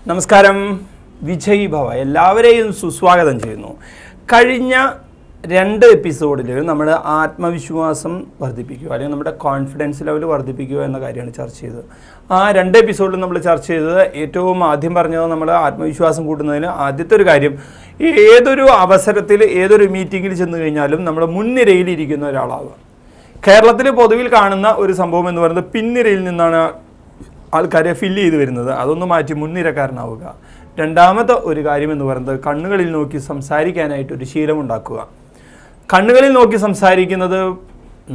നമസ്കാരം, വിജയ് ഭവ എല്ലാവരെയും സുസ്വാഗതം ചെയ്യുന്നു. കഴിഞ്ഞ 2 എപ്പിസോഡിൽ നമ്മൾ ആത്മവിശ്വാസം വർദ്ധിപ്പിക്കുക അല്ലെങ്കിൽ നമ്മുടെ കോൺഫിഡൻസ് ലെവൽ വർദ്ധിപ്പിക്കുക എന്ന കാര്യമാണ് ചർച്ച ചെയ്തത്. ആ 2 എപ്പിസോഡിൽ നമ്മൾ ചർച്ച ചെയ്തത് ഏറ്റവും ആദ്യം പറഞ്ഞത് നമ്മൾ ആത്മവിശ്വാസം കൂട്ടുന്നതിന് ആദ്യത്തെ ഒരു കാര്യം, ഏതൊരു അവസരത്തിൽ ഏതൊരു മീറ്റിങ്ങിൽ ചെന്ന് കഴിഞ്ഞാലും നമ്മൾ മുൻനിരയിൽ ഇരിക്കുന്ന ഒരാളാവുക. കേരളത്തിൽ പൊതുവിൽ കാണുന്ന ഒരു സംഭവം എന്ന് പറയുന്നത് പിൻനിരയിൽ നിന്നാണ് ആൾക്കാരെ ഫില്ല് ചെയ്ത് വരുന്നത്. അതൊന്ന് മാറ്റി മുൻനിരക്കാരനാവുക. രണ്ടാമത്തെ ഒരു കാര്യം എന്ന് പറയുന്നത് കണ്ണുകളിൽ നോക്കി സംസാരിക്കാനായിട്ടൊരു ശീലമുണ്ടാക്കുക. കണ്ണുകളിൽ നോക്കി സംസാരിക്കുന്നത്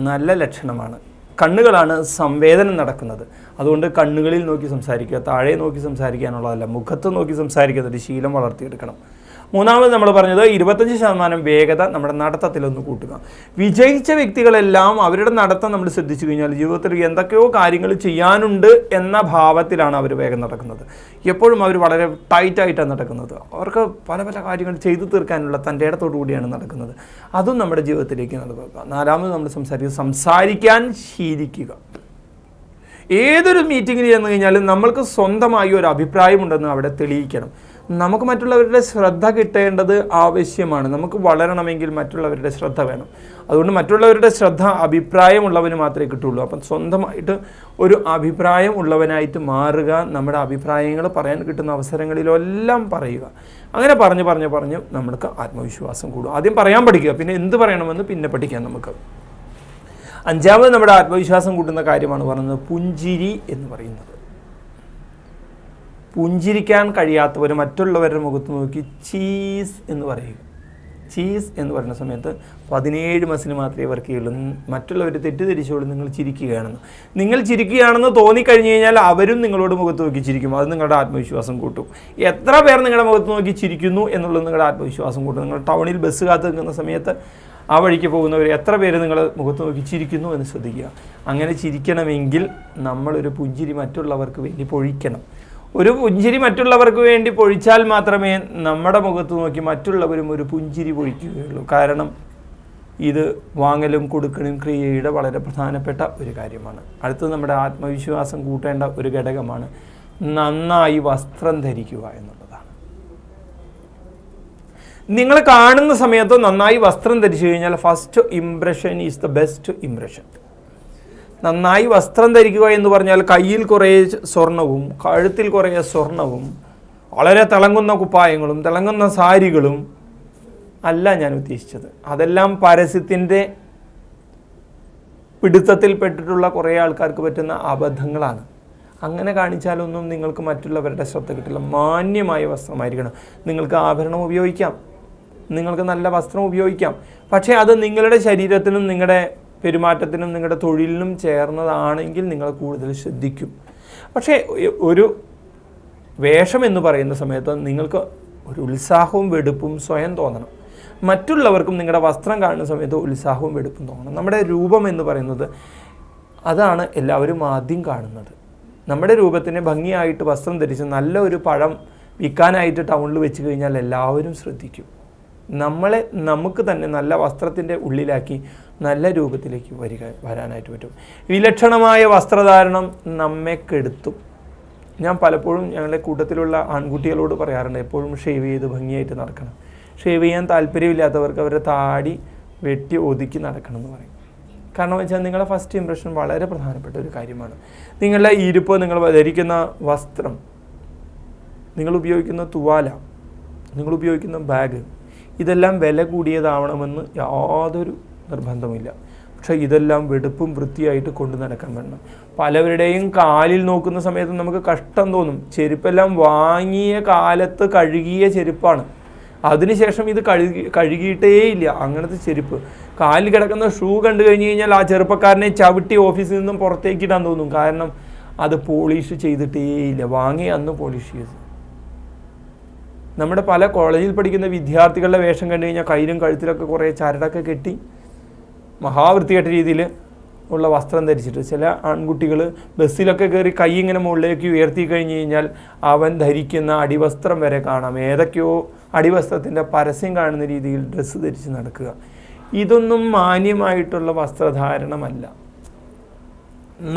നല്ല ലക്ഷണമാണ്. കണ്ണുകളാണ് സംവേദനം നടക്കുന്നത്. അതുകൊണ്ട് കണ്ണുകളിൽ നോക്കി സംസാരിക്കുക, താഴെ നോക്കി സംസാരിക്കാനുള്ളതല്ല, മുഖത്ത് നോക്കി സംസാരിക്കുന്ന ഒരു ശീലം വളർത്തിയെടുക്കണം. മൂന്നാമത് നമ്മൾ പറഞ്ഞത് 25% വേഗത നമ്മുടെ നടത്തത്തിലൊന്ന് കൂട്ടുക. വിജയിച്ച വ്യക്തികളെല്ലാം അവരുടെ നടത്തം നമ്മൾ ശ്രദ്ധിച്ചു കഴിഞ്ഞാൽ ജീവിതത്തിൽ എന്തൊക്കെയോ കാര്യങ്ങൾ ചെയ്യാനുണ്ട് എന്ന ഭാവത്തിലാണ് അവർ വേഗം നടക്കുന്നത്. എപ്പോഴും അവർ വളരെ ടൈറ്റായിട്ടാണ് നടക്കുന്നത്. അവർക്ക് പല പല കാര്യങ്ങൾ ചെയ്തു തീർക്കാനുള്ള തൻ്റെ ഇടത്തോടു കൂടിയാണ് നടക്കുന്നത്. അതും നമ്മുടെ ജീവിതത്തിലേക്ക് നടക്കുക. നാലാമത് നമ്മൾ സംസാരിക്കാൻ ശീലിക്കുക. ഏതൊരു മീറ്റിങ്ങിൽ ചെന്ന് കഴിഞ്ഞാലും നമ്മൾക്ക് സ്വന്തമായി ഒരു അഭിപ്രായമുണ്ടെന്ന് അവിടെ തെളിയിക്കണം. നമുക്ക് മറ്റുള്ളവരുടെ ശ്രദ്ധ കിട്ടേണ്ടത് ആവശ്യമാണ്. നമുക്ക് വളരണമെങ്കിൽ മറ്റുള്ളവരുടെ ശ്രദ്ധ വേണം. അതുകൊണ്ട് മറ്റുള്ളവരുടെ ശ്രദ്ധ അഭിപ്രായമുള്ളവന് മാത്രമേ കിട്ടുള്ളൂ. അപ്പം സ്വന്തമായിട്ട് ഒരു അഭിപ്രായം ഉള്ളവനായിട്ട് മാറുക. നമ്മുടെ അഭിപ്രായങ്ങൾ പറയാൻ കിട്ടുന്ന അവസരങ്ങളിലെല്ലാം പറയുക. അങ്ങനെ പറഞ്ഞ് നമ്മൾക്ക് ആത്മവിശ്വാസം കൂടും. ആദ്യം പറയാൻ പഠിക്കുക, പിന്നെ എന്ത് പറയണമെന്ന് പിന്നെ പഠിക്കാം നമുക്ക്. അഞ്ചാമത് നമ്മുടെ ആത്മവിശ്വാസം കൂട്ടുന്ന കാര്യമാണ് പറയുന്നത് പുഞ്ചിരി എന്ന് പറയുന്നത്. പുഞ്ചിരിക്കാൻ കഴിയാത്തവർ മറ്റുള്ളവരുടെ മുഖത്ത് നോക്കി ചീസ് എന്ന് പറയുക. ചീസ് എന്ന് പറയുന്ന സമയത്ത് 17 മസിന് മാത്രമേ വർക്ക് ചെയ്യുള്ളൂ. മറ്റുള്ളവർ തെറ്റിദ്ധരിച്ചോളൂ നിങ്ങൾ ചിരിക്കുകയാണെന്ന്. നിങ്ങൾ ചിരിക്കുകയാണെന്ന് തോന്നിക്കഴിഞ്ഞ് കഴിഞ്ഞാൽ അവരും നിങ്ങളോട് മുഖത്ത് നോക്കി ചിരിക്കും. അത് നിങ്ങളുടെ ആത്മവിശ്വാസം കൂട്ടും. എത്ര പേർ നിങ്ങളുടെ മുഖത്ത് നോക്കി ചിരിക്കുന്നു എന്നുള്ളത് നിങ്ങളുടെ ആത്മവിശ്വാസം കൂട്ടും. നിങ്ങൾ ടൗണിൽ ബസ് കാത്ത് നിൽക്കുന്ന സമയത്ത് ആ വഴിക്ക് പോകുന്നവർ എത്ര പേര് നിങ്ങളുടെ മുഖത്ത് നോക്കി ചിരിക്കുന്നു എന്ന് ശ്രദ്ധിക്കുക. അങ്ങനെ ചിരിക്കണമെങ്കിൽ നമ്മളൊരു പുഞ്ചിരി മറ്റുള്ളവർക്ക് വേണ്ടി പൊഴിക്കണം. ഒരു പുഞ്ചിരി മറ്റുള്ളവർക്ക് വേണ്ടി പൊഴിച്ചാൽ മാത്രമേ നമ്മുടെ മുഖത്ത് നോക്കി മറ്റുള്ളവരും ഒരു പുഞ്ചിരി പൊഴിക്കുകയുള്ളൂ. കാരണം ഇത് വാങ്ങലും കൊടുക്കലും ക്രിയയുടെ വളരെ പ്രധാനപ്പെട്ട ഒരു കാര്യമാണ്. അടുത്തത് നമ്മുടെ ആത്മവിശ്വാസം കൂട്ടേണ്ട ഒരു ഘടകമാണ് നന്നായി വസ്ത്രം ധരിക്കുക എന്നുള്ളതാണ്. നിങ്ങൾ കാണുന്ന സമയത്ത് നന്നായി വസ്ത്രം ധരിച്ചു കഴിഞ്ഞാൽ first impression is the best impression. നന്നായി വസ്ത്രം ധരിക്കുക എന്ന് പറഞ്ഞാൽ കയ്യിൽ കുറേ സ്വർണവും കഴുത്തിൽ കുറേ സ്വർണവും വളരെ തിളങ്ങുന്ന കുപ്പായങ്ങളും തിളങ്ങുന്ന സാരികളും അല്ല ഞാൻ ഉദ്ദേശിച്ചത്. അതെല്ലാം പരസ്യത്തിൻ്റെ പിടുത്തത്തിൽപ്പെട്ടിട്ടുള്ള കുറേ ആൾക്കാർക്ക് പറ്റുന്ന അബദ്ധങ്ങളാണ്. അങ്ങനെ കാണിച്ചാലൊന്നും നിങ്ങൾക്ക് മറ്റുള്ളവരുടെ ശ്രദ്ധ കിട്ടില്ല. മാന്യമായ വസ്ത്രമായിരിക്കണം. നിങ്ങൾക്ക് ആഭരണം ഉപയോഗിക്കാം, നിങ്ങൾക്ക് നല്ല വസ്ത്രം ഉപയോഗിക്കാം, പക്ഷേ അത് നിങ്ങളുടെ ശരീരത്തിനും നിങ്ങളുടെ പെരുമാറ്റത്തിനും നിങ്ങളുടെ തൊഴിലിനും ചേർന്നതാണെങ്കിൽ നിങ്ങൾ കൂടുതൽ ശ്രദ്ധിക്കും. പക്ഷേ ഒരു വേഷം എന്ന് പറയുന്ന സമയത്ത് നിങ്ങൾക്ക് ഒരു ഉത്സാഹവും വെടുപ്പും സ്വയം തോന്നണം. മറ്റുള്ളവർക്കും നിങ്ങളുടെ വസ്ത്രം കാണുന്ന സമയത്ത് ഉത്സാഹവും വെടുപ്പും തോന്നണം. നമ്മുടെ രൂപം എന്ന് പറയുന്നത് അതാണ് എല്ലാവരും ആദ്യം കാണുന്നത്. നമ്മുടെ രൂപത്തിനെ ഭംഗിയായിട്ട് വസ്ത്രം ധരിച്ച് നല്ല ഒരു പഴം വിൽക്കാനായിട്ട് ടൗണിൽ വെച്ച് കഴിഞ്ഞാൽ എല്ലാവരും ശ്രദ്ധിക്കും. നമുക്ക് തന്നെ നല്ല വസ്ത്രത്തിൻ്റെ ഉള്ളിലാക്കി നല്ല രൂപത്തിലേക്ക് വരാനായിട്ട് പറ്റും. വിലക്ഷണമായ വസ്ത്രധാരണം നമ്മെ കെടുത്തും. ഞാൻ പലപ്പോഴും ഞങ്ങളുടെ കൂട്ടത്തിലുള്ള ആൺകുട്ടികളോട് പറയാറുണ്ട്, എപ്പോഴും ഷേവ് ചെയ്ത് ഭംഗിയായിട്ട് നടക്കണം. ഷേവ് ചെയ്യാൻ താല്പര്യമില്ലാത്തവർക്ക് അവരുടെ താടി വെട്ടി ഒതുക്കി നടക്കണം എന്ന് പറയും. കാരണം വെച്ചാൽ നിങ്ങളുടെ ഫസ്റ്റ് ഇംപ്രഷൻ വളരെ പ്രധാനപ്പെട്ട ഒരു കാര്യമാണ്. നിങ്ങളുടെ ഇരിപ്പ്, നിങ്ങൾ ധരിക്കുന്ന വസ്ത്രം, നിങ്ങൾ ഉപയോഗിക്കുന്ന തുവാല, നിങ്ങൾ ഉപയോഗിക്കുന്ന ബാഗ്, ഇതെല്ലാം വില കൂടിയതാവണമെന്ന് യാതൊരു നിർബന്ധമില്ല. പക്ഷേ ഇതെല്ലാം വെടുപ്പും വൃത്തിയായിട്ട് കൊണ്ടു നടക്കാൻ വേണം. പലവരുടെയും കാലിൽ നോക്കുന്ന സമയത്ത് നമുക്ക് കഷ്ടം തോന്നും. ചെരുപ്പെല്ലാം വാങ്ങിയ കാലത്ത് കഴുകിയ ചെരുപ്പാണ്. അതിനുശേഷം ഇത് കഴുകിയിട്ടേ ഇല്ല. അങ്ങനത്തെ ചെരുപ്പ്, കാലിൽ കിടക്കുന്ന ഷൂ കണ്ടു കഴിഞ്ഞ് കഴിഞ്ഞാൽ ആ ചെറുപ്പക്കാരനെ ചവിട്ടി ഓഫീസിൽ നിന്നും പുറത്തേക്ക് ഇടാൻ തോന്നും. കാരണം അത് പോളിഷ് ചെയ്തിട്ടേ ഇല്ല, വാങ്ങി അന്ന് പോളിഷ് ചെയ്തു. നമ്മുടെ പല കോളേജിൽ പഠിക്കുന്ന വിദ്യാർത്ഥികളുടെ വേഷം കണ്ടു കഴിഞ്ഞാൽ കയ്യിലും കഴുത്തിലൊക്കെ കുറേ ചരടൊക്കെ കെട്ടി മഹാവൃത്തികെട്ട രീതിയിൽ ഉള്ള വസ്ത്രം ധരിച്ചിട്ട് ചില ആൺകുട്ടികൾ ബസ്സിലൊക്കെ കയറി കൈ ഇങ്ങനെ മുകളിലേക്ക് ഉയർത്തി കഴിഞ്ഞ് കഴിഞ്ഞാൽ അവൻ ധരിക്കുന്ന അടിവസ്ത്രം വരെ കാണാം. ഏതൊക്കെയോ അടിവസ്ത്രത്തിൻ്റെ പരസ്യം കാണുന്ന രീതിയിൽ ഡ്രസ്സ് ധരിച്ച് നടക്കുക. ഇതൊന്നും മാന്യമായിട്ടുള്ള വസ്ത്രധാരണമല്ല.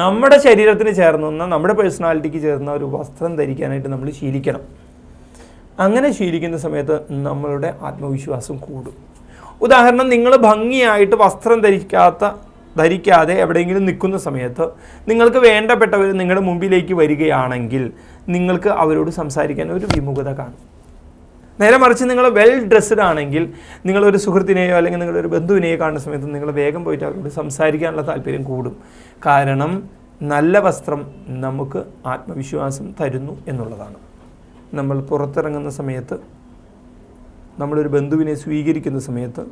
നമ്മുടെ ശരീരത്തിന് ചേർന്ന, നമ്മുടെ പേഴ്സണാലിറ്റിക്ക് ചേർന്ന ഒരു വസ്ത്രം ധരിക്കാനായിട്ട് നമ്മൾ ശീലിക്കണം. അങ്ങനെ ശീലിക്കുന്ന സമയത്ത് നമ്മളുടെ ആത്മവിശ്വാസം കൂടും. ഉദാഹരണം, നിങ്ങൾ ഭംഗിയായിട്ട് വസ്ത്രം ധരിക്കാതെ എവിടെയെങ്കിലും നിൽക്കുന്ന സമയത്ത് നിങ്ങൾക്ക് വേണ്ടപ്പെട്ടവർ നിങ്ങളുടെ മുമ്പിലേക്ക് വരികയാണെങ്കിൽ നിങ്ങൾക്ക് അവരോട് സംസാരിക്കാൻ ഒരു വിമുഖത കാണും. നേരെ മറിച്ച് നിങ്ങൾ വെൽ ഡ്രസ്ഡ് ആണെങ്കിൽ നിങ്ങളൊരു സുഹൃത്തിനെയോ അല്ലെങ്കിൽ നിങ്ങളൊരു ബന്ധുവിനെയോ കാണുന്ന സമയത്ത് നിങ്ങൾ വേഗം പോയിട്ട് അവരോട് സംസാരിക്കാനുള്ള താല്പര്യം കൂടും. കാരണം നല്ല വസ്ത്രം നമുക്ക് ആത്മവിശ്വാസം തരുന്നു എന്നുള്ളതാണ്. നമ്മൾ പുറത്തിറങ്ങുന്ന സമയത്ത്, നമ്മളൊരു ബന്ധുവിനെ സ്വീകരിക്കുന്ന സമയത്ത്,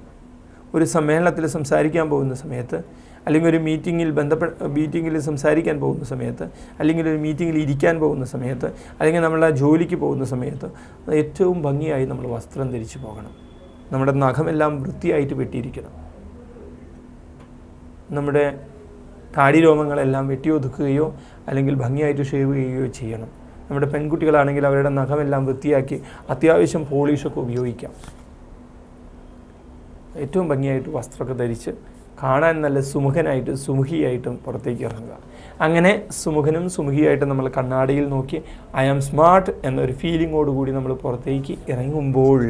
ഒരു സമ്മേളനത്തിൽ സംസാരിക്കാൻ പോകുന്ന സമയത്ത്, അല്ലെങ്കിൽ ഒരു മീറ്റിങ്ങിൽ സംസാരിക്കാൻ പോകുന്ന സമയത്ത്, അല്ലെങ്കിൽ ഒരു മീറ്റിങ്ങിൽ ഇരിക്കാൻ പോകുന്ന സമയത്ത്, അല്ലെങ്കിൽ നമ്മളെ ജോലിക്ക് പോകുന്ന സമയത്ത് ഏറ്റവും ഭംഗിയായി നമ്മൾ വസ്ത്രം ധരിച്ചു പോകണം. നമ്മുടെ നഖമെല്ലാം വൃത്തിയായിട്ട് വെട്ടിയിരിക്കണം. നമ്മുടെ താടി രോമങ്ങളെല്ലാം വെട്ടിയൊതുക്കുകയോ അല്ലെങ്കിൽ ഭംഗിയായിട്ട് ഷേവ് ചെയ്യുകയോ ചെയ്യണം. നമ്മുടെ പെൺകുട്ടികളാണെങ്കിൽ അവരുടെ നഖമെല്ലാം വൃത്തിയാക്കി അത്യാവശ്യം പോളിഷൊക്കെ ഉപയോഗിക്കാം. ഏറ്റവും ഭംഗിയായിട്ട് വസ്ത്രമൊക്കെ ധരിച്ച് കാണാൻ നല്ല സുമുഖിയായിട്ടും പുറത്തേക്ക് ഇറങ്ങുക. അങ്ങനെ സുമുഖനും സുമുഖിയായിട്ട് നമ്മൾ കണ്ണാടിയിൽ നോക്കി ഐ ആം സ്മാർട്ട് എന്നൊരു ഫീലിങ്ങോടുകൂടി നമ്മൾ പുറത്തേക്ക് ഇറങ്ങുമ്പോൾ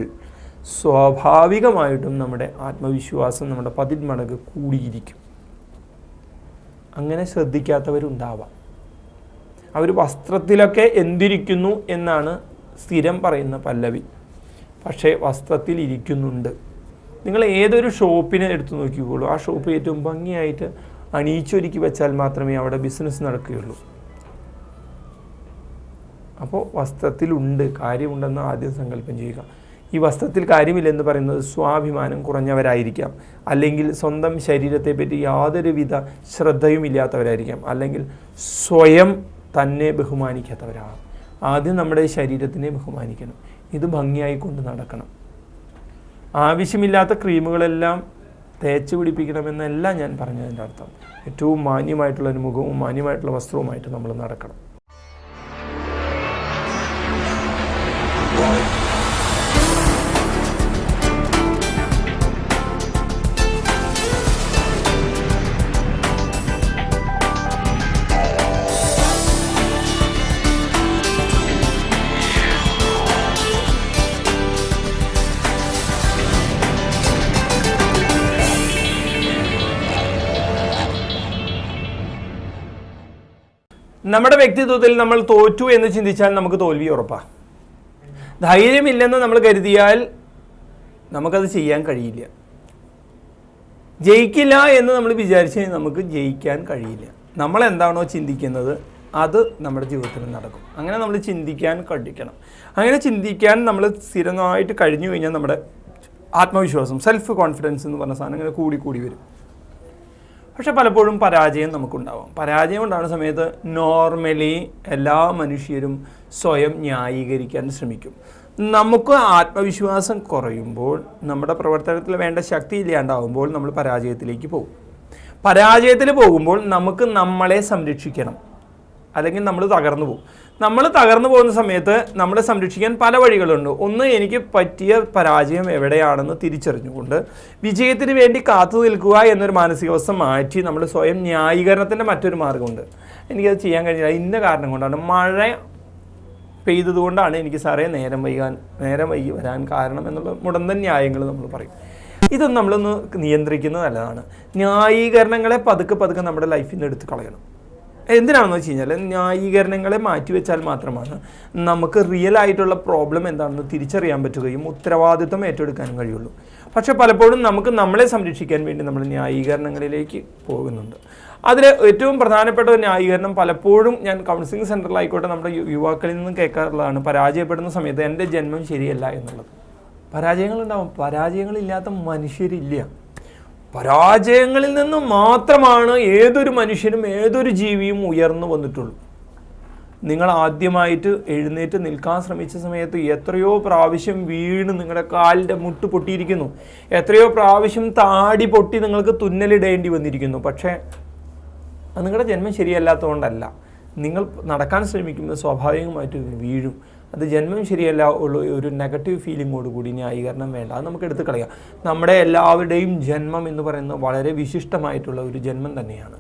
സ്വാഭാവികമായിട്ടും നമ്മുടെ ആത്മവിശ്വാസം നമ്മുടെ 10 മടങ്ങ് കൂടിയിരിക്കും. അങ്ങനെ ശ്രദ്ധിക്കാത്തവരുണ്ടാവാം. അവർ വസ്ത്രത്തിലൊക്കെ എന്തിരിക്കുന്നു എന്നാണ് സ്ഥിരം പറയുന്ന പല്ലവി. പക്ഷേ വസ്ത്രത്തിൽ ഇരിക്കുന്നുണ്ട്. നിങ്ങൾ ഏതൊരു ഷോപ്പിനെ എടുത്തു നോക്കിക്കോളൂ, ആ ഷോപ്പ് ഏറ്റവും ഭംഗിയായിട്ട് അണിയിച്ചൊരുക്കി വെച്ചാൽ മാത്രമേ അവിടെ ബിസിനസ് നടക്കുകയുള്ളൂ. അപ്പോൾ വസ്ത്രത്തിലുണ്ട്, കാര്യമുണ്ടെന്ന് ആദ്യം സങ്കല്പം ചെയ്യുക. ഈ വസ്ത്രത്തിൽ കാര്യമില്ലെന്ന് പറയുന്നത് സ്വാഭിമാനം കുറഞ്ഞവരായിരിക്കാം, അല്ലെങ്കിൽ സ്വന്തം ശരീരത്തെപ്പറ്റി യാതൊരുവിധ ശ്രദ്ധയും ഇല്ലാത്തവരായിരിക്കാം, അല്ലെങ്കിൽ സ്വയം തന്നെ ബഹുമാനിക്കാത്തവരാകാം. ആദ്യം നമ്മുടെ ശരീരത്തിനെ ബഹുമാനിക്കണം. ഇത് ഭംഗിയായി കൊണ്ട് നടക്കണം. ആവശ്യമില്ലാത്ത ക്രീമുകളെല്ലാം തേച്ച് പിടിപ്പിക്കണമെന്നല്ല ഞാൻ പറഞ്ഞതിൻ്റെ അർത്ഥം. ഏറ്റവും മാന്യമായിട്ടുള്ളൊരു മുഖവും മാന്യമായിട്ടുള്ള വസ്ത്രവുമായിട്ട് നമ്മൾ നടക്കണം. നമ്മുടെ വ്യക്തിത്വത്തിൽ നമ്മൾ തോറ്റു എന്ന് ചിന്തിച്ചാൽ നമുക്ക് തോൽവി ഉറപ്പാണ്. ധൈര്യമില്ലെന്ന് നമ്മൾ കരുതിയാൽ നമുക്കത് ചെയ്യാൻ കഴിയില്ല. ജയിക്കില്ല എന്ന് നമ്മൾ വിചാരിച്ചാൽ നമുക്ക് ജയിക്കാൻ കഴിയില്ല. നമ്മൾ എന്താണോ ചിന്തിക്കുന്നത് അത് നമ്മുടെ ജീവിതത്തിൽ നടക്കും. അങ്ങനെ നമ്മൾ ചിന്തിക്കാൻ പഠിക്കണം. അങ്ങനെ ചിന്തിക്കാൻ നമ്മൾ സ്ഥിരമായിട്ട് കഴിഞ്ഞു കഴിഞ്ഞാൽ നമ്മുടെ ആത്മവിശ്വാസം, സെൽഫ് കോൺഫിഡൻസ് എന്ന് പറഞ്ഞ സാധനം ഇങ്ങനെ കൂടി വരും. പക്ഷെ പലപ്പോഴും പരാജയം നമുക്കുണ്ടാവാം. പരാജയം ഉണ്ടാകുന്ന സമയത്ത് നോർമലി എല്ലാ മനുഷ്യരും സ്വയം ന്യായീകരിക്കാൻ ശ്രമിക്കും. നമുക്ക് ആത്മവിശ്വാസം കുറയുമ്പോൾ, നമ്മുടെ പ്രവർത്തനത്തിൽ വേണ്ട ശക്തി ഇല്ലാണ്ടാവുമ്പോൾ നമ്മൾ പരാജയത്തിലേക്ക് പോകും. പരാജയത്തിൽ പോകുമ്പോൾ നമുക്ക് നമ്മളെ സംരക്ഷിക്കണം, അല്ലെങ്കിൽ നമ്മൾ തകർന്നു പോകും. നമ്മൾ തകർന്നു പോകുന്ന സമയത്ത് നമ്മളെ സംരക്ഷിക്കാൻ പല വഴികളുണ്ട്. ഒന്ന്, എനിക്ക് പറ്റിയ പരാജയം എവിടെയാണെന്ന് തിരിച്ചറിഞ്ഞുകൊണ്ട് വിജയത്തിന് വേണ്ടി കാത്തു നിൽക്കുക എന്നൊരു മാനസികാവസ്ഥ മാറ്റി നമ്മൾ സ്വയം ന്യായീകരണത്തിൻ്റെ മറ്റൊരു മാർഗ്ഗമുണ്ട്. എനിക്കത് ചെയ്യാൻ കഴിഞ്ഞില്ല, ഇന്ന കാരണം കൊണ്ടാണ്, മഴ പെയ്തതുകൊണ്ടാണ് എനിക്ക് സാറേ നേരം വൈകി വരാൻ കാരണം എന്നുള്ള മുടന്തൻ ന്യായങ്ങൾ നമ്മൾ പറയും. ഇതൊന്നും നമ്മളൊന്ന് നിയന്ത്രിക്കുന്നത് നല്ലതാണ്. ന്യായീകരണങ്ങളെ പതുക്കെ നമ്മുടെ ലൈഫിൽ നിന്ന് എടുത്ത് കളയണം. എന്തിനാണെന്ന് വെച്ച് കഴിഞ്ഞാൽ ന്യായീകരണങ്ങളെ മാറ്റിവെച്ചാൽ മാത്രമാണ് നമുക്ക് റിയൽ ആയിട്ടുള്ള പ്രോബ്ലം എന്താണെന്ന് തിരിച്ചറിയാൻ പറ്റുകയും ഉത്തരവാദിത്വം ഏറ്റെടുക്കാനും കഴിയുള്ളൂ. പക്ഷെ പലപ്പോഴും നമുക്ക് നമ്മളെ സംരക്ഷിക്കാൻ വേണ്ടി നമ്മൾ ന്യായീകരണങ്ങളിലേക്ക് പോകുന്നുണ്ട്. അതിൽ ഏറ്റവും പ്രധാനപ്പെട്ട ഒരു ന്യായീകരണം പലപ്പോഴും ഞാൻ കൗൺസിലിംഗ് സെൻറ്ററിലായിക്കോട്ടെ നമ്മുടെ യുവാക്കളിൽ നിന്നും കേൾക്കാറുള്ളതാണ്. പരാജയപ്പെടുന്ന സമയത്ത് എൻ്റെ ജന്മം ശരിയല്ല എന്നുള്ളത്. പരാജയങ്ങളുണ്ടാവും, പരാജയങ്ങളില്ലാത്ത മനുഷ്യരില്ല. പരാജയങ്ങളിൽ നിന്ന് മാത്രമാണ് ഏതൊരു മനുഷ്യനും ഏതൊരു ജീവിയും ഉയർന്നു വന്നിട്ടുള്ളൂ. നിങ്ങൾ ആദ്യമായിട്ട് എഴുന്നേറ്റ് നിൽക്കാൻ ശ്രമിച്ച സമയത്ത് എത്രയോ പ്രാവശ്യം വീണ് നിങ്ങളുടെ കാലിൻ്റെ മുട്ട് പൊട്ടിയിരിക്കുന്നു, എത്രയോ പ്രാവശ്യം താടി പൊട്ടി നിങ്ങൾക്ക് തുന്നലിടേണ്ടി വന്നിരിക്കുന്നു. പക്ഷേ അത് നിങ്ങളുടെ ജന്മം ശരിയല്ലാത്തതുകൊണ്ടല്ല. നിങ്ങൾ നടക്കാൻ ശ്രമിക്കുമ്പോൾ സ്വാഭാവികമായിട്ട് വീഴും. അത് ജന്മം ശരിയല്ല ഉള്ള ഒരു നെഗറ്റീവ് ഫീലിങ്ങോടുകൂടി ന്യായീകരണം വേണ്ട, അത് നമുക്ക് എടുത്ത് കളയാം. നമ്മുടെ എല്ലാവരുടെയും ജന്മം എന്ന് പറയുന്നത് വളരെ വിശിഷ്ടമായിട്ടുള്ള ഒരു ജന്മം തന്നെയാണ്.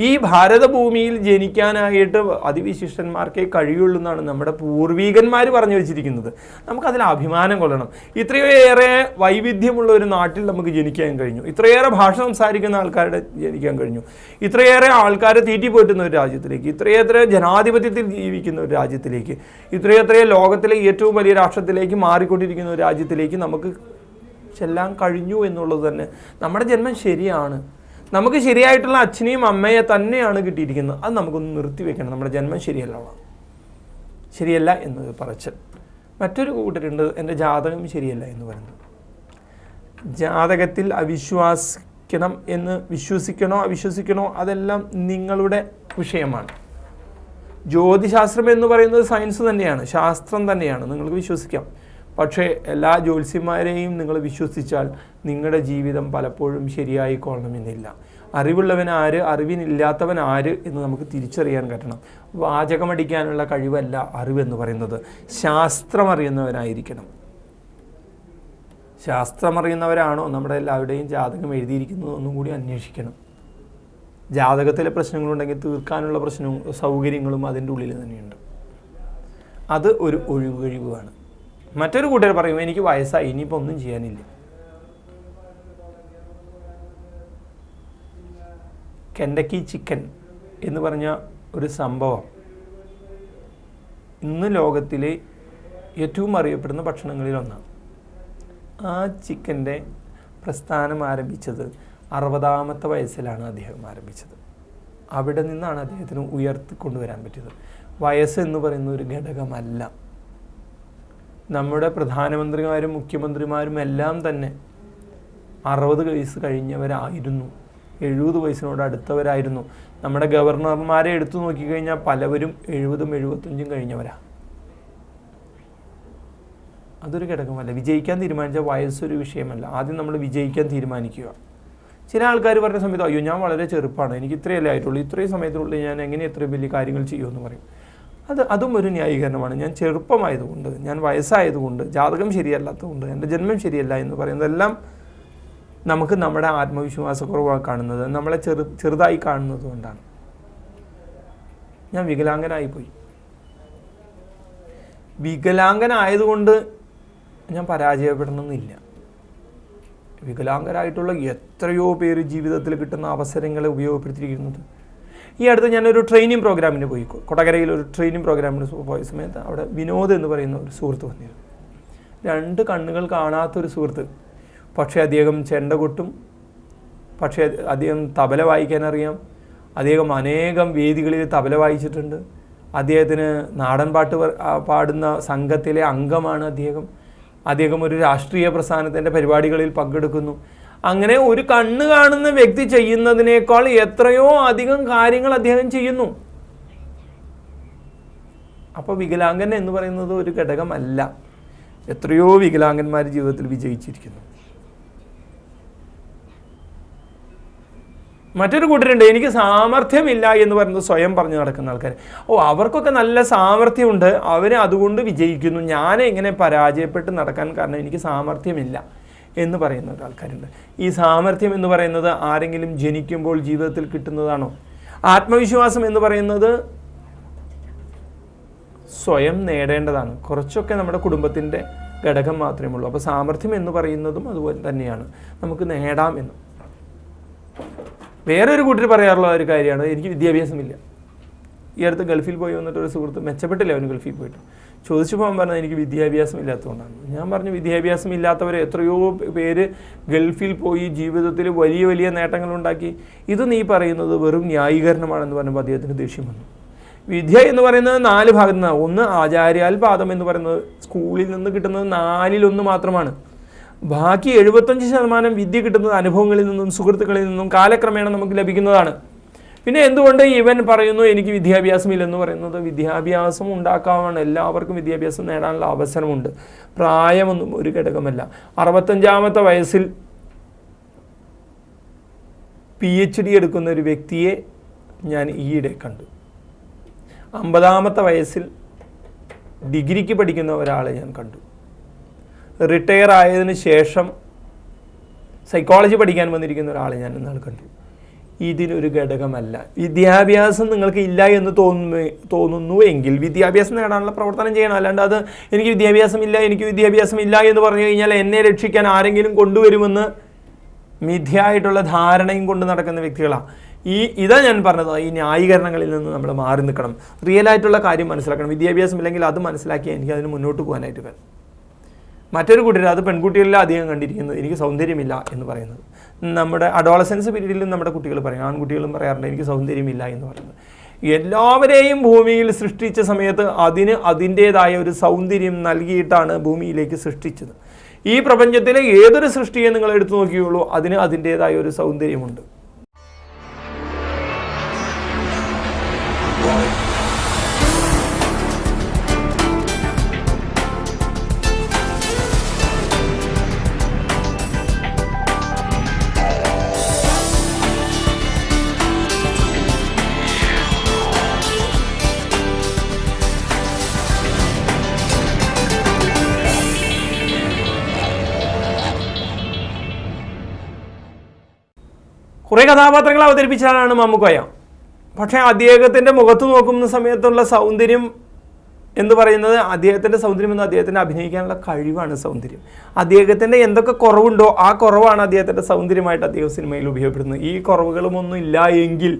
ഈ ഭാരതഭൂമിയിൽ ജനിക്കാനായിട്ട് അതിവിശിഷ്ടന്മാർക്കേ കഴിയുള്ളൂ എന്നാണ് നമ്മുടെ പൂർവികന്മാർ പറഞ്ഞു വെച്ചിരിക്കുന്നത്. നമുക്കതിൽ അഭിമാനം കൊള്ളണം. ഇത്രയേറെ വൈവിധ്യമുള്ള ഒരു നാട്ടിൽ നമുക്ക് ജനിക്കാൻ കഴിഞ്ഞു. ഇത്രയേറെ ഭാഷ സംസാരിക്കുന്ന ആൾക്കാരുടെ ജനിക്കാൻ കഴിഞ്ഞു. ഇത്രയേറെ ആൾക്കാരെ തീറ്റിപ്പോറ്റുന്ന ഒരു രാജ്യത്തിലേക്ക്, ഇത്രയേറെ ജനാധിപത്യത്തിൽ ജീവിക്കുന്ന ഒരു രാജ്യത്തിലേക്ക്, ഇത്രയേറെ ലോകത്തിലെ ഏറ്റവും വലിയ രാഷ്ട്രത്തിലേക്ക് മാറിക്കൊണ്ടിരിക്കുന്ന ഒരു രാജ്യത്തിലേക്ക് നമുക്ക് ചെല്ലാൻ കഴിഞ്ഞു എന്നുള്ളത് തന്നെ നമ്മുടെ ജന്മം ശരിയാണ്. നമുക്ക് ശരിയായിട്ടുള്ള അച്ഛനെയും അമ്മയെ തന്നെയാണ് കിട്ടിയിരിക്കുന്നത്. അത് നമുക്കൊന്ന് നിർത്തിവെക്കണം. നമ്മുടെ ജന്മം ശരിയല്ല എന്ന് പറച്ചൽ. മറ്റൊരു കൂട്ടരുണ്ട്, എൻ്റെ ജാതകം ശരിയല്ല എന്ന് പറയുന്നത്. ജാതകത്തിൽ വിശ്വസിക്കണോ അവിശ്വസിക്കണോ അതെല്ലാം നിങ്ങളുടെ വിഷയമാണ്. ജ്യോതിശാസ്ത്രം എന്ന് പറയുന്നത് സയൻസ് തന്നെയാണ്, ശാസ്ത്രം തന്നെയാണ്. നിങ്ങൾക്ക് വിശ്വസിക്കാം. പക്ഷേ എല്ലാ ജ്യോത്സ്യന്മാരെയും നിങ്ങൾ വിശ്വസിച്ചാൽ നിങ്ങളുടെ ജീവിതം പലപ്പോഴും ശരിയായിക്കൊള്ളണമെന്നില്ല. അറിവുള്ളവൻ ആര്, അറിവിനില്ലാത്തവൻ ആര് എന്ന് നമുക്ക് തിരിച്ചറിയാൻ പറ്റണം. വാചകമടിക്കാനുള്ള കഴിവല്ല അറിവെന്ന് പറയുന്നത്. ശാസ്ത്രമറിയുന്നവനായിരിക്കണം. ശാസ്ത്രമറിയുന്നവരാണോ നമ്മുടെ എല്ലാവരുടെയും ജാതകം എഴുതിയിരിക്കുന്നത് ഒന്നും കൂടി അന്വേഷിക്കണം. ജാതകത്തിലെ പ്രശ്നങ്ങളുണ്ടെങ്കിൽ തീർക്കാനുള്ള പ്രശ്നവും സൗകര്യങ്ങളും അതിൻ്റെ ഉള്ളിൽ തന്നെയുണ്ട്. അത് ഒരു ഒഴിവുകഴിവാണ്. മറ്റൊരു കൂട്ടർ പറയും, എനിക്ക് വയസ്സായി, ഇനിയിപ്പോൾ ഒന്നും ചെയ്യാനില്ല. കെൻഡക്കി ചിക്കൻ എന്ന് പറഞ്ഞ ഒരു സംഭവം ഇന്ന് ലോകത്തിലെ ഏറ്റവും അറിയപ്പെടുന്ന ഭക്ഷണങ്ങളിൽ ഒന്നാണ്. ആ ചിക്കൻ്റെ പ്രസ്ഥാനം ആരംഭിച്ചത് 60-ാമത്തെ വയസ്സിലാണ് അദ്ദേഹം ആരംഭിച്ചത്. അവിടെ നിന്നാണ് അദ്ദേഹത്തിന് ഉയർത്തിക്കൊണ്ടുവരാൻ പറ്റിയത്. വയസ്സ് എന്ന് പറയുന്ന ഒരു ഘടകമല്ല. നമ്മുടെ പ്രധാനമന്ത്രിമാരും മുഖ്യമന്ത്രിമാരും എല്ലാം തന്നെ 60 വയസ്സ് കഴിഞ്ഞവരായിരുന്നു, 70 വയസ്സിനോട് അടുത്തവരായിരുന്നു. നമ്മുടെ ഗവർണർമാരെ എടുത്തു നോക്കിക്കഴിഞ്ഞാൽ പലവരും 70ഉം 75ഉം കഴിഞ്ഞവരാണ്. അതൊരു ഘടകമല്ല. വിജയിക്കാൻ തീരുമാനിച്ച വയസ്സൊരു വിഷയമല്ല. ആദ്യം നമ്മൾ വിജയിക്കാൻ തീരുമാനിക്കുക. ചില ആൾക്കാർ പറഞ്ഞ സമയത്ത്, അയ്യോ ഞാൻ വളരെ ചെറുപ്പമാണ്, എനിക്ക് ഇത്രയല്ലേ ആയിട്ടുള്ളൂ, ഇത്രയും സമയത്തിനുള്ളിൽ ഞാൻ എങ്ങനെ ഇത്രയും വലിയ കാര്യങ്ങൾ ചെയ്യുമെന്ന് പറയും. അതും ഒരു ന്യായീകരണമാണ്. ഞാൻ ചെറുപ്പമായതുകൊണ്ട്, ഞാൻ വയസ്സായതുകൊണ്ട്, ജാതകം ശരിയല്ലാത്തതുകൊണ്ട്, എൻ്റെ ജന്മം ശരിയല്ല എന്ന് പറയുന്നതെല്ലാം നമുക്ക് നമ്മുടെ ആത്മവിശ്വാസക്കുറവാണ് കാണുന്നത്, നമ്മളെ ചെറുതായി കാണുന്നത് കൊണ്ടാണ്. ഞാൻ വികലാംഗനായിപ്പോയി. വികലാംഗനായതുകൊണ്ട് ഞാൻ പരാജയപ്പെടണമെന്നില്ല. വികലാംഗരായിട്ടുള്ള എത്രയോ പേര് ജീവിതത്തിൽ കിട്ടുന്ന അവസരങ്ങളെ ഉപയോഗപ്പെടുത്തിയിരിക്കുന്നത്. ഈ അടുത്ത് ഞാനൊരു ട്രെയിനിങ് പ്രോഗ്രാമിന് പോയി, കൊടകരയിൽ ഒരു ട്രെയിനിങ് പ്രോഗ്രാമിന് പോയ സമയത്ത് അവിടെ വിനോദ് എന്ന് പറയുന്ന ഒരു സുഹൃത്ത് വന്നിരുന്നു. 2 കണ്ണുകൾ കാണാത്തൊരു സുഹൃത്ത്. പക്ഷേ അദ്ദേഹം ചെണ്ട കൊട്ടും, പക്ഷേ അദ്ദേഹം തബല വായിക്കാൻ അറിയാം. അദ്ദേഹം അനേകം വേദികളിൽ തബല വായിച്ചിട്ടുണ്ട്. അദ്ദേഹത്തിന് നാടൻ പാട്ട് പാടുന്ന സംഘത്തിലെ അംഗമാണ് അദ്ദേഹം ഒരു രാഷ്ട്രീയ പ്രസ്ഥാനത്തിൻ്റെ പരിപാടികളിൽ പങ്കെടുക്കുന്നു. അങ്ങനെ ഒരു കണ്ണ് കാണുന്ന വ്യക്തി ചെയ്യുന്നതിനേക്കാൾ എത്രയോ അധികം കാര്യങ്ങൾ അദ്ദേഹം ചെയ്യുന്നു. അപ്പോൾ വികലാംഗൻ എന്ന് പറയുന്നത് ഒരു ഘടകമല്ല. എത്രയോ വികലാംഗന്മാർ ജീവിതത്തിൽ വിജയിച്ചിരിക്കുന്നു. മറ്റൊരു കൂട്ടരുണ്ട്, എനിക്ക് സാമർഥ്യമില്ല എന്ന് പറയുന്നത് സ്വയം പറഞ്ഞു നടക്കുന്ന ആൾക്കാർ. അവർക്കൊക്കെ നല്ല സാമർഥ്യമുണ്ട്, അവർ അതുകൊണ്ട് വിജയിക്കുന്നു. ഞാൻ ഇങ്ങനെ പരാജയപ്പെട്ട് നടക്കാൻ കാരണം എനിക്ക് സാമർഥ്യമില്ല എന്ന് പറയുന്ന ഒരാൾക്കാരുണ്ട്. ഈ സാമർഥ്യം എന്ന് പറയുന്നത് ആരെങ്കിലും ജനിക്കുമ്പോൾ ജീവിതത്തിൽ കിട്ടുന്നതാണോ? ആത്മവിശ്വാസം എന്ന് പറയുന്നത് സ്വയം നേടേണ്ടതാണ്. കുറച്ചൊക്കെ നമ്മുടെ കുടുംബത്തിൻ്റെ ഘടകം മാത്രമേ ഉള്ളൂ. അപ്പോൾ സാമർഥ്യം എന്ന് പറയുന്നതും അതുപോലെ തന്നെയാണ്, നമുക്ക് നേടാം എന്ന്. വേറൊരു കൂട്ടർ പറയാറുള്ള ഒരു കാര്യമാണ്, എനിക്ക് വിദ്യാഭ്യാസമില്ല. ഈ അടുത്ത് ഗൾഫിൽ പോയി വന്നിട്ട് ഒരു സുഹൃത്ത്, മെച്ചപ്പെട്ടില്ല അവന് ഗൾഫിൽ പോയിട്ട്, ചോദിച്ചു പോകാൻ പറഞ്ഞത് എനിക്ക് വിദ്യാഭ്യാസം ഇല്ലാത്തതുകൊണ്ടാണ്. ഞാൻ പറഞ്ഞു, വിദ്യാഭ്യാസം ഇല്ലാത്തവരെ എത്രയോ പേര് ഗൾഫിൽ പോയി ജീവിതത്തിൽ വലിയ വലിയ നേട്ടങ്ങളുണ്ടാക്കി. ഇത് നീ പറയുന്നത് വെറും ന്യായീകരണമാണെന്ന് പറഞ്ഞപ്പോൾ അദ്ദേഹത്തിന് ദേഷ്യം വന്നു. വിദ്യ എന്ന് പറയുന്നത് 4 ഭാഗത്തു നിന്നാണ്. ഒന്ന് ആചാര്യാൽ പാദം എന്ന് പറയുന്നത് സ്കൂളിൽ നിന്ന് കിട്ടുന്നത് 4-1 മാത്രമാണ്. ബാക്കി 75% വിദ്യ കിട്ടുന്നത് അനുഭവങ്ങളിൽ നിന്നും സുഹൃത്തുക്കളിൽ നിന്നും കാലക്രമേണ നമുക്ക് ലഭിക്കുന്നതാണ്. പിന്നെ എന്തുകൊണ്ട് ഇവൻ പറയുന്നു എനിക്ക് വിദ്യാഭ്യാസമില്ലെന്ന് പറയുന്നത്? വിദ്യാഭ്യാസം ഉണ്ടാക്കാവുന്ന എല്ലാവർക്കും വിദ്യാഭ്യാസം നേടാനുള്ള അവസരമുണ്ട്. പ്രായമൊന്നും ഒരു ഘടകമല്ല. 65-ാമത്തെ വയസ്സിൽ PhD എടുക്കുന്ന ഒരു വ്യക്തിയെ ഞാൻ ഈയിടെ കണ്ടു. 50-ാമത്തെ വയസ്സിൽ ഡിഗ്രിക്ക് പഠിക്കുന്ന ഒരാളെ ഞാൻ കണ്ടു. റിട്ടയർ ആയതിനു ശേഷം സൈക്കോളജി പഠിക്കാൻ വന്നിരിക്കുന്ന ഒരാളെ ഞാൻ ഇന്നാൾ കണ്ടു. ഇതിനൊരു ഘടകമല്ല. വിദ്യാഭ്യാസം നിങ്ങൾക്ക് ഇല്ല എന്ന് തോന്നുന്നു എങ്കിൽ വിദ്യാഭ്യാസം നേടാനുള്ള പ്രവർത്തനം ചെയ്യണം. അല്ലാണ്ട് അത് എനിക്ക് വിദ്യാഭ്യാസം ഇല്ല എന്ന് പറഞ്ഞു കഴിഞ്ഞാൽ എന്നെ രക്ഷിക്കാൻ ആരെങ്കിലും കൊണ്ടുവരുമെന്ന് മിഥ്യയായിട്ടുള്ള ധാരണയും കൊണ്ട് നടക്കുന്ന വ്യക്തികളാണ്. ഇതാ ഞാൻ പറഞ്ഞത്, ഈ ന്യായീകരണങ്ങളിൽ നിന്ന് നമ്മൾ മാറി നിൽക്കണം. റിയലായിട്ടുള്ള കാര്യം മനസ്സിലാക്കണം. വിദ്യാഭ്യാസം ഇല്ലെങ്കിൽ അത് മനസ്സിലാക്കി എനിക്ക് അതിന് മുന്നോട്ട് പോകാനായിട്ട് വേണം. മറ്റൊരു കൂട്ടർ, അത് പെൺകുട്ടികളിൽ അധികം കണ്ടിരിക്കുന്നത്, എനിക്ക് സൗന്ദര്യമില്ല എന്ന് പറയുന്നത്. നമ്മുടെ അഡോളസൻസ് പീരീഡിലും നമ്മുടെ കുട്ടികൾ പറയും, ആൺകുട്ടികളും പറയാറുണ്ട് എനിക്ക് സൗന്ദര്യമില്ല എന്ന് പറയുന്നത്. എല്ലാവരെയും ഭൂമിയിൽ സൃഷ്ടിച്ച സമയത്ത് അതിൻ്റേതായ ഒരു സൗന്ദര്യം നൽകിയിട്ടാണ് ഭൂമിയിലേക്ക് സൃഷ്ടിച്ചത്. ഈ പ്രപഞ്ചത്തിലെ ഏതൊരു സൃഷ്ടിയെ നിങ്ങൾ എടുത്തു നോക്കിയുള്ളൂ, അതിന് അതിൻ്റേതായ ഒരു സൗന്ദര്യമുണ്ട്. കുറേ കഥാപാത്രങ്ങൾ അവതരിപ്പിച്ചാലാണ് മമ്മൂക്കോയ. പക്ഷേ അദ്ദേഹത്തിൻ്റെ മുഖത്ത് നോക്കുന്ന സമയത്തുള്ള സൗന്ദര്യം എന്ന് പറയുന്നത്, അദ്ദേഹത്തിൻ്റെ സൗന്ദര്യം എന്ന് അദ്ദേഹത്തിൻ്റെ അഭിനയിക്കാനുള്ള കഴിവാണ് സൗന്ദര്യം. അദ്ദേഹത്തിൻ്റെ എന്തൊക്കെ കുറവുണ്ടോ ആ കുറവാണ് അദ്ദേഹത്തിൻ്റെ സൗന്ദര്യമായിട്ട് അദ്ദേഹം സിനിമയിൽ ഉപയോഗപ്പെടുത്തുന്നത്. ഈ കുറവുകളുമൊന്നും ഇല്ല എങ്കിൽ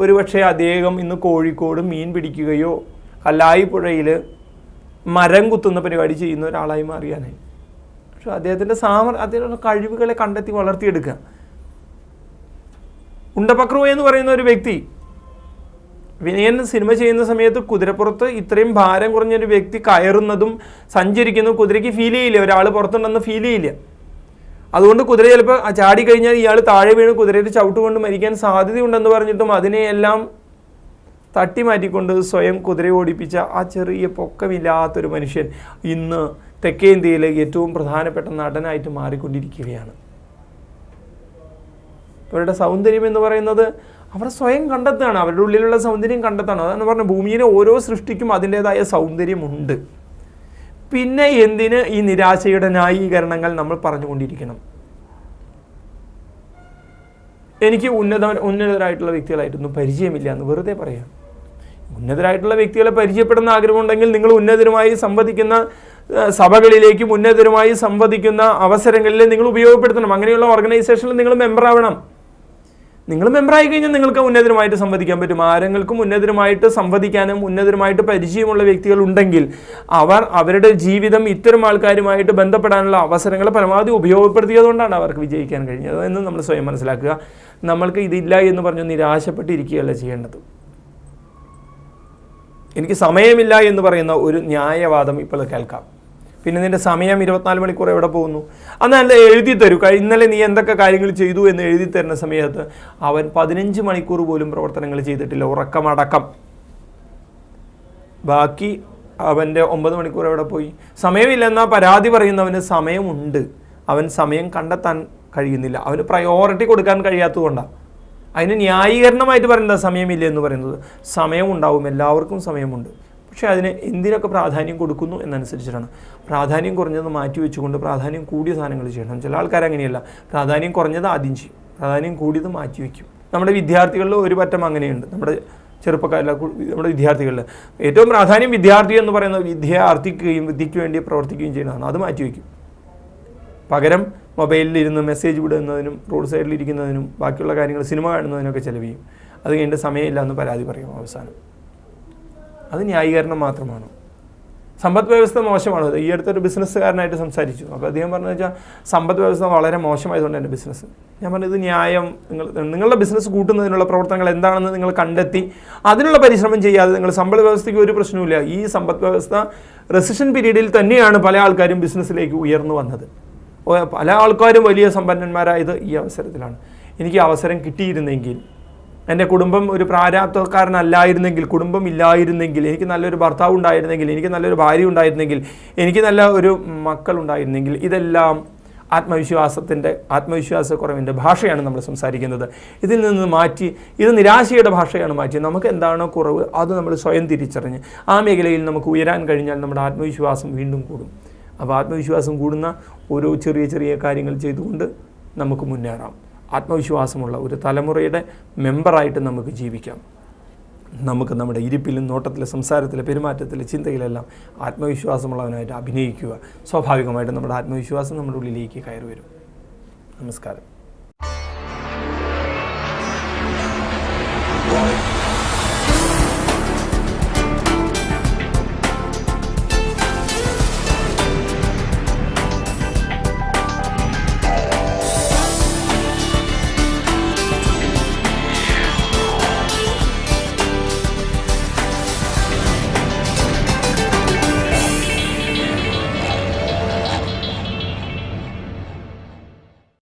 ഒരുപക്ഷെ അദ്ദേഹം ഇന്ന് കോഴിക്കോട് മീൻ പിടിക്കുകയോ കല്ലായി പുഴയിൽ മരം കുത്തുന്ന പരിപാടി ചെയ്യുന്ന ഒരാളായി മാറിയാനായി. പക്ഷെ അദ്ദേഹത്തിൻ്റെ അദ്ദേഹത്തിൻ്റെ കഴിവുകളെ കണ്ടെത്തി വളർത്തിയെടുക്കുക. ഉണ്ടപക്രു എന്ന് പറയുന്ന ഒരു വ്യക്തി, വിനയൻ സിനിമ ചെയ്യുന്ന സമയത്ത് കുതിരപ്പുറത്ത് ഇത്രയും ഭാരം കുറഞ്ഞൊരു വ്യക്തി കയറുന്നതും സഞ്ചരിക്കുന്നതും കുതിരയ്ക്ക് ഫീൽ ചെയ്യില്ല, ഒരാൾ പുറത്തുണ്ടെന്ന് ഫീൽ ചെയ്യില്ല. അതുകൊണ്ട് കുതിര ചിലപ്പോൾ ചാടി കഴിഞ്ഞാൽ ഇയാൾ താഴെ വീണ് കുതിരയുടെ ചവിട്ട് കൊണ്ട് മരിക്കാൻ സാധ്യതയുണ്ടെന്ന് പറഞ്ഞിട്ടും അതിനെയെല്ലാം തട്ടി മാറ്റിക്കൊണ്ട് സ്വയം കുതിര ഓടിപ്പിച്ച ആ ചെറിയ പൊക്കമില്ലാത്തൊരു മനുഷ്യൻ ഇന്ന് തെക്കേ ഇന്ത്യയിലെ ഏറ്റവും പ്രധാനപ്പെട്ട നടനായിട്ട് മാറിക്കൊണ്ടിരിക്കുകയാണ്. അവരുടെ സൗന്ദര്യം എന്ന് പറയുന്നത് അവർ സ്വയം കണ്ടെത്തുകയാണ്, അവരുടെ ഉള്ളിലുള്ള സൗന്ദര്യം കണ്ടെത്താണ്. അതാണ് പറഞ്ഞത്, ഭൂമിയിലെ ഓരോ സൃഷ്ടിക്കും അതിൻ്റേതായ സൗന്ദര്യമുണ്ട്. പിന്നെ എന്തിന് ഈ നിരാശയുടെ ന്യായീകരണങ്ങൾ നമ്മൾ പറഞ്ഞുകൊണ്ടിരിക്കണം? എനിക്ക് ഉന്നതരായിട്ടുള്ള വ്യക്തികളായിട്ടൊന്നും പരിചയമില്ല എന്ന് വെറുതെ പറയാം. ഉന്നതരായിട്ടുള്ള വ്യക്തികളെ പരിചയപ്പെടുന്ന ആഗ്രഹമുണ്ടെങ്കിൽ നിങ്ങൾ ഉന്നതരുമായി സംവദിക്കുന്ന സഭകളിലേക്കും ഉന്നതരുമായി സംവദിക്കുന്ന അവസരങ്ങളിൽ നിങ്ങൾ ഉപയോഗപ്പെടുത്തണം. അങ്ങനെയുള്ള ഓർഗനൈസേഷനിൽ നിങ്ങൾ മെമ്പർ ആവണം. നിങ്ങൾ മെമ്പറായി കഴിഞ്ഞാൽ നിങ്ങൾക്ക് ഉന്നതരുമായിട്ട് സംവദിക്കാൻ പറ്റും. ആരെങ്കിലും ഉന്നതരുമായിട്ട് സംവദിക്കാനും ഉന്നതരുമായിട്ട് പരിചയമുള്ള വ്യക്തികൾ ഉണ്ടെങ്കിൽ അവരുടെ ജീവിതം ഇത്തരം ആൾക്കാരുമായിട്ട് ബന്ധപ്പെടാനുള്ള അവസരങ്ങൾ പരമാവധി ഉപയോഗപ്പെടുത്തിയതുകൊണ്ടാണ് അവർക്ക് വിജയിക്കാൻ കഴിഞ്ഞത് എന്ന് നമ്മൾ സ്വയം മനസ്സിലാക്കുക. നമ്മൾക്ക് ഇതില്ല എന്ന് പറഞ്ഞു നിരാശപ്പെട്ടിരിക്കുകയല്ല ചെയ്യേണ്ടത്. എനിക്ക് സമയമില്ല എന്ന് പറയുന്ന ഒരു ന്യായവാദം ഇപ്പോൾ കേൾക്കാം. പിന്നെ നിൻ്റെ സമയം 24 മണിക്കൂർ എവിടെ പോകുന്നു? അന്നല്ല എഴുതി തരൂ, ഇന്നലെ നീ എന്തൊക്കെ കാര്യങ്ങൾ ചെയ്തു എന്ന് എഴുതി തരുന്ന സമയത്ത് അവൻ 15 മണിക്കൂർ പോലും പ്രവർത്തനങ്ങൾ ചെയ്തിട്ടില്ല, ഉറക്കമടക്കം. ബാക്കി അവൻ്റെ 9 മണിക്കൂർ എവിടെ പോയി? സമയമില്ലെന്നാൽ പരാതി പറയുന്നവന് സമയമുണ്ട്, അവൻ സമയം കണ്ടെത്താൻ കഴിയുന്നില്ല, അവന് പ്രയോറിറ്റി കൊടുക്കാൻ കഴിയാത്തതുകൊണ്ടാണ്. അതിന് ന്യായീകരണമായിട്ട് പറയുന്നത് സമയമില്ല എന്ന് പറയുന്നത്. സമയമുണ്ടാവും, എല്ലാവർക്കും സമയമുണ്ട്. പക്ഷേ അതിന് എന്തിനൊക്കെ പ്രാധാന്യം കൊടുക്കുന്നു എന്നനുസരിച്ചിട്ടാണ്. പ്രാധാന്യം കുറഞ്ഞത് മാറ്റി വെച്ചുകൊണ്ട് പ്രാധാന്യം കൂടിയ സാധനങ്ങൾ ചെയ്യണം. ചില ആൾക്കാർ അങ്ങനെയല്ല, പ്രാധാന്യം കുറഞ്ഞത് ആദ്യം ചെയ്യും, പ്രാധാന്യം കൂടിയത് മാറ്റി വയ്ക്കും. നമ്മുടെ വിദ്യാർത്ഥികളിൽ ഒരു പറ്റം അങ്ങനെയുണ്ട്. നമ്മുടെ നമ്മുടെ വിദ്യാർത്ഥികളിൽ ഏറ്റവും പ്രാധാന്യം വിദ്യാർത്ഥി എന്ന് പറയുന്നത് വിദ്യാർത്ഥിക്കുകയും വിദ്യയ്ക്ക് വേണ്ടി പ്രവർത്തിക്കുകയും ചെയ്യുന്നതാണ്. അത് മാറ്റി വയ്ക്കും. പകരം മൊബൈലിലിരുന്ന് മെസ്സേജ് വിടുന്നതിനും റോഡ് സൈഡിലിരിക്കുന്നതിനും ബാക്കിയുള്ള കാര്യങ്ങൾ സിനിമ കാണുന്നതിനൊക്കെ ചിലവ് ചെയ്യും. അത് കഴിഞ്ഞിട്ട് സമയമില്ല എന്ന് പരാതി പറയും അവസാനം. അത് ന്യായീകരണം മാത്രമാണ്. സമ്പദ് വ്യവസ്ഥ മോശമാണ്. ഈ അടുത്തൊരു ബിസിനസ്സുകാരനായിട്ട് സംസാരിച്ചു. അപ്പോൾ അദ്ദേഹം പറഞ്ഞു വെച്ചാൽ സമ്പദ് വ്യവസ്ഥ വളരെ മോശമായതുകൊണ്ട് എൻ്റെ ബിസിനസ്. ഞാൻ പറഞ്ഞത് ന്യായം, നിങ്ങളുടെ ബിസിനസ് കൂട്ടുന്നതിനുള്ള പ്രവർത്തനങ്ങൾ എന്താണെന്ന് നിങ്ങൾ കണ്ടെത്തി അതിനുള്ള പരിശ്രമം ചെയ്യാതെ നിങ്ങൾ സമ്പദ് വ്യവസ്ഥയ്ക്ക് ഒരു പ്രശ്നവുമില്ല. ഈ സമ്പദ് വ്യവസ്ഥ റെസിഷൻ പീരീഡിൽ തന്നെയാണ് പല ആൾക്കാരും ബിസിനസ്സിലേക്ക് ഉയർന്നു വന്നത്. പല ആൾക്കാരും വലിയ സമ്പന്നന്മാരായത് ഈ അവസരത്തിലാണ്. എനിക്ക് അവസരം കിട്ടിയിരുന്നെങ്കിൽ, എൻ്റെ കുടുംബം ഒരു പ്രാരാബ്ധക്കാരനല്ലായിരുന്നെങ്കിൽ, കുടുംബം ഇല്ലായിരുന്നെങ്കിൽ, എനിക്ക് നല്ലൊരു ഭർത്താവ് ഉണ്ടായിരുന്നെങ്കിൽ, എനിക്ക് നല്ലൊരു ഭാര്യ ഉണ്ടായിരുന്നെങ്കിൽ, എനിക്ക് നല്ല ഒരു മക്കളുണ്ടായിരുന്നെങ്കിൽ, ഇതെല്ലാം ആത്മവിശ്വാസക്കുറവിൻ്റെ ഭാഷയാണ് നമ്മൾ സംസാരിക്കുന്നത്. ഇതിൽ നിന്ന് മാറ്റി ഇത് നിരാശയുടെ ഭാഷയാണ് മാറ്റി നമുക്ക് എന്താണോ കുറവ് അത് നമ്മൾ സ്വയം തിരിച്ചറിഞ്ഞ് ആ മേഖലയിൽ നമുക്ക് ഉയരാൻ കഴിഞ്ഞാൽ നമ്മുടെ ആത്മവിശ്വാസം വീണ്ടും കൂടും. അപ്പോൾ ആത്മവിശ്വാസം കൂടുന്ന ഓരോ ചെറിയ ചെറിയ കാര്യങ്ങൾ ചെയ്തുകൊണ്ട് നമുക്ക് മുന്നേറാം. ആത്മവിശ്വാസമുള്ള ഒരു തലമുറയുടെ മെമ്പറായിട്ട് നമുക്ക് ജീവിക്കാം. നമുക്ക് നമ്മുടെ ഇരിപ്പിലും നോട്ടത്തിലും സംസാരത്തിലും പെരുമാറ്റത്തിലും ചിന്തയിലെല്ലാം ആത്മവിശ്വാസമുള്ളവനായിട്ട് അഭിനയിക്കുക. സ്വാഭാവികമായിട്ടും നമ്മുടെ ആത്മവിശ്വാസം നമ്മുടെ ഉള്ളിലേക്ക് കയറി വരും. നമസ്കാരം.